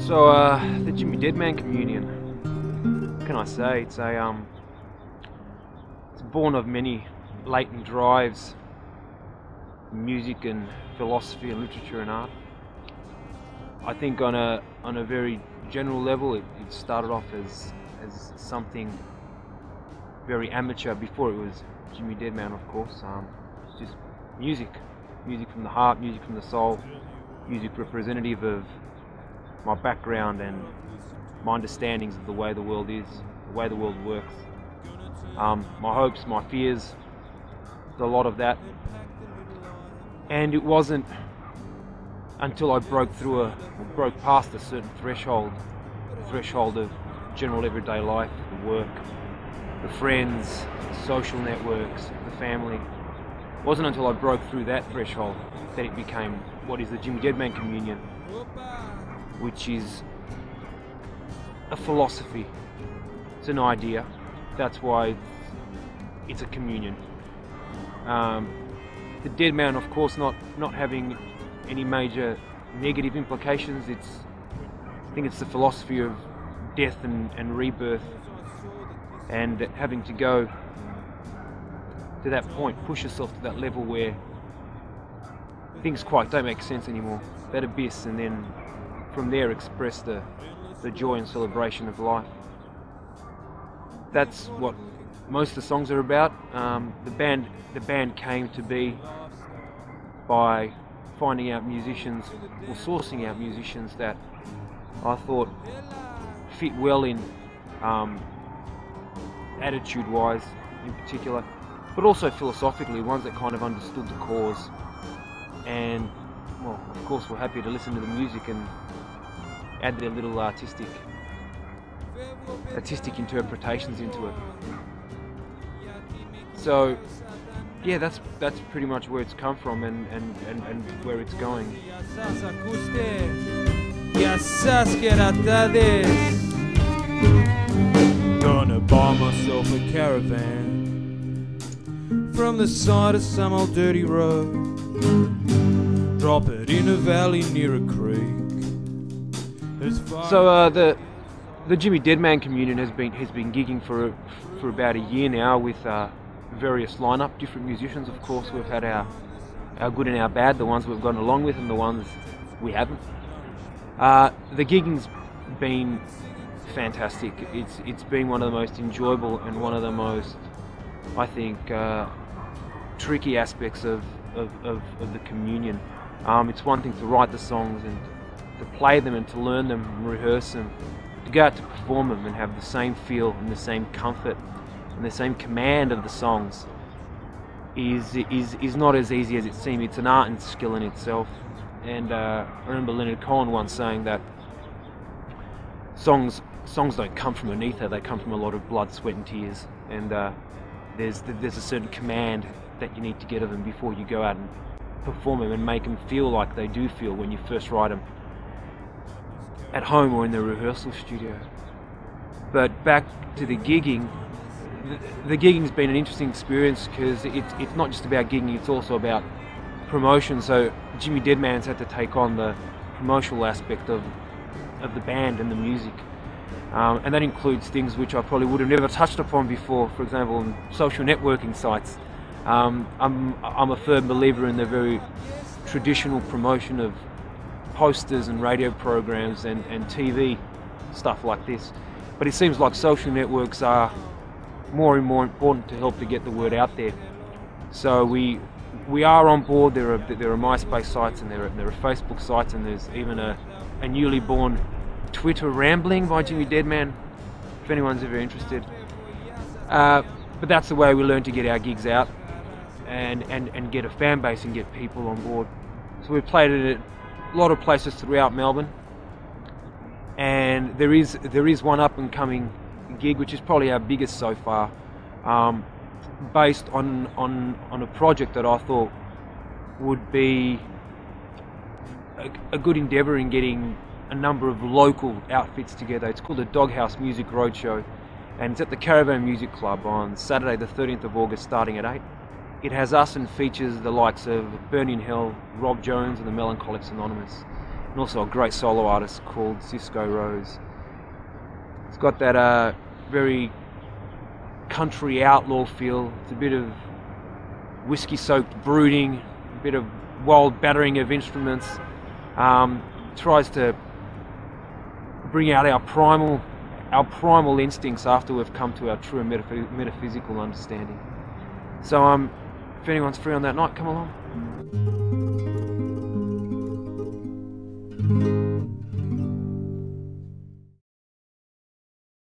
So, the Jimmy Deadman communion, what can I say? It's born of many latent drives, music and philosophy and literature and art. I think on a very general level, it started off as something very amateur before it was Jimmy Deadman, of course. It's just music from the heart, music from the soul, music representative of my background and my understandings of the way the world is, the way the world works. My hopes, my fears, a lot of that. And it wasn't until I broke past a certain threshold of general everyday life, the work, the friends, the social networks, the family. It wasn't until I broke through that threshold that it became what is the Jimmy Deadman communion, which is a philosophy. It's an idea. That's why it's a communion. The dead man, of course, not having any major negative implications. I think it's the philosophy of death and rebirth, and having to go to that point, push yourself to that level where things quite don't make sense anymore. That abyss, and then from there express the joy and celebration of life. That's what most of the songs are about. The band came to be by finding out musicians, or sourcing out musicians that I thought fit well in, attitude-wise in particular, but also philosophically, ones that kind of understood the cause. And well, of course, we're happy to listen to the music and add their little artistic interpretations into it. So yeah, that's pretty much where it's come from and where it's going. Gonna buy myself a caravan from the side of some old dirty road, drop it in a valley near a creek. So the Jimmy Deadman communion has been gigging for about a year now with various lineup, different musicians. Of course, we've had our good and our bad, the ones we've gotten along with and the ones we haven't. The gigging's been fantastic. It's been one of the most enjoyable and one of the most, I think, tricky aspects of the communion. It's one thing to write the songs and to play them and to learn them and rehearse them, to go out to perform them and have the same feel and the same comfort and the same command of the songs is not as easy as it seems. It's an art and skill in itself. And I remember Leonard Cohen once saying that songs don't come from an ether, they come from a lot of blood, sweat and tears. And there's a certain command that you need to get of them before you go out and perform them and make them feel like they do feel when you first write them at home or in the rehearsal studio. But back to the gigging, the gigging's been an interesting experience because it's not just about gigging, it's also about promotion. So Jimmy Deadman's had to take on the promotional aspect of the band and the music. And that includes things which I probably would have never touched upon before, for example, on social networking sites. I'm a firm believer in the very traditional promotion of posters and radio programs and TV stuff like this. But it seems like social networks are more and more important to help to get the word out there. So we are on board. There are MySpace sites and there are Facebook sites, and there's even a newly born Twitter rambling by Jimmy Deadman, if anyone's ever interested. But that's the way we learn to get our gigs out and get a fan base and get people on board. So we've played at a lot of places throughout Melbourne, and there is one up and coming gig which is probably our biggest so far, based on a project that I thought would be a good endeavour in getting a number of local outfits together. It's called the Doghouse Music Roadshow, and it's at the Caravan Music Club on Saturday the 13th of August starting at 8. It has us and features the likes of Burning Hell, Rob Jones and the Melancholics Anonymous, and also a great solo artist called Cisco Rose. It's got that very country outlaw feel. It's a bit of whiskey-soaked brooding, a bit of wild battering of instruments. Tries to bring out our primal instincts after we've come to our true metaphysical understanding. So if anyone's free on that night, come along.